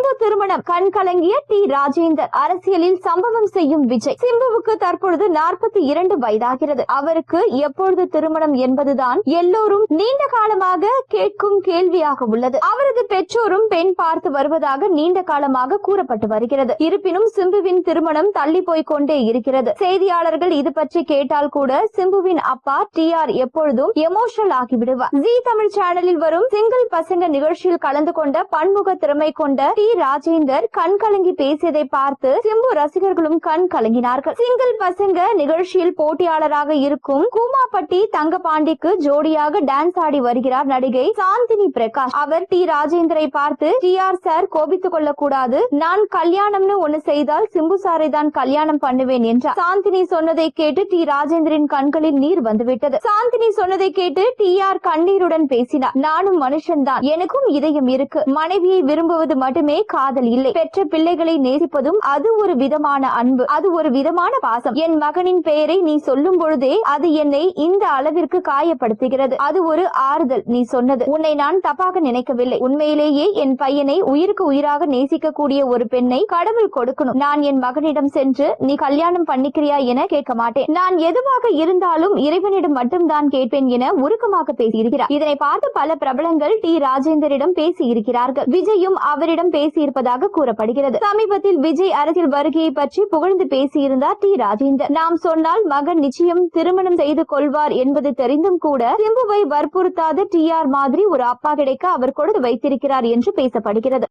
சிம்பு திருமணம் கண் கலங்கிய டி ராஜேந்தர். அரசியலில் சம்பவம் செய்யும் விஜய். சிம்புவுக்கு தற்பொழுது 42 வயதாகிறது. அவருக்கு எப்பொழுது திருமணம் என்பதுதான் எல்லோரும் நீண்ட காலமாக கேட்கும் கேள்வியாக உள்ளது. அவரது பெற்றோரும் பெண் பார்த்து வருவதாக நீண்ட காலமாக கூறப்பட்டு வருகிறது. இருப்பினும் சிம்புவின் திருமணம் தள்ளி போய் கொண்டே இருக்கிறது. செய்தியாளர்கள் இது பற்றி கேட்டால் கூட சிம்புவின் அப்பா TR எப்பொழுதும் எமோஷனல் ஆகிவிடுவார். ஜி தமிழ் சேனலில் வரும் சிங்கிள் பசங்க நிகழ்ச்சியில் கலந்து கொண்ட பன்முக திறமை கொண்ட டி ராஜேந்தர் கண் கலங்கி பேசியதை பார்த்து சிம்பு ரசிகர்களும் கண் கலங்கினார்கள். சிங்கிள் பசங்க நிகழ்ச்சியில் போட்டியாளராக இருக்கும் கூமாப்பட்டி தங்கபாண்டிக்கு ஜோடியாக டான்ஸ் ஆடி வருகிறார் நடிகை சாந்தினி பிரகாஷ். அவர் டி ராஜேந்தரை பார்த்து, TR சார் கோபித்துக் கொள்ளக்கூடாது, நான் கல்யாணம்னு ஒண்ணு செய்தால் சிம்பு சாரை தான் கல்யாணம் பண்ணுவேன் என்றார். சாந்தினி சொன்னதை கேட்டு டி ராஜேந்தரின் கண்களில் நீர் வந்துவிட்டது. சாந்தினி சொன்னதை கேட்டு TR கண்ணீருடன் பேசினார். நானும் மனுஷன்தான், எனக்கும் இதயம் இருக்கு. மனைவியை விரும்புவது மட்டுமே காதல் இல்லை. பெற்ற பிள்ளைகளை நேசிப்பதும் அது ஒரு விதமான அன்பு, அது ஒரு விதமான பாசம். என் மகனின் பெயரை நீ சொல்லும் பொழுதே அது என்னை இந்த அளவிற்கு காயப்படுத்துகிறது. அது ஒரு ஆறுதல். நீ சொன்னது. உன்னை நான் தப்பாக நினைக்கவில்லை. உண்மையிலேயே என் பையனை உயிருக்கு உயிராக நேசிக்கக்கூடிய ஒரு பெண்ணை கடவுள் கொடுக்கணும். நான் என் மகனிடம் சென்று நீ கல்யாணம் பண்ணிக்கிறியா என கேட்க மாட்டேன். நான் எதுவாக இருந்தாலும் இறைவனிடம் மட்டும்தான் கேட்பேன் என உருக்கமாக பேசியிருக்கிறார். இதனை பார்த்து பல பிரபலங்கள் டி ராஜேந்தரிடம் பேசியிருக்கிறார்கள். விஜயும் அவரிடம் பேசியிருப்பதாக கூறப்படுகிறது. சமீபத்தில் விஜய் அரசியல் வருகையை பற்றி புகழ்ந்து பேசியிருந்தார் டி ராஜேந்தர். நாம் சொன்னால் மகன் நிச்சயம் திருமணம் செய்து கொள்வார் என்பது தெரிந்தும் கூட சிம்புவை வற்புறுத்தாத TR மாதிரி ஒரு அப்பா கிடைக்க அவர் கொடுத்து வைத்திருக்கிறார் என்று பேசப்படுகிறது.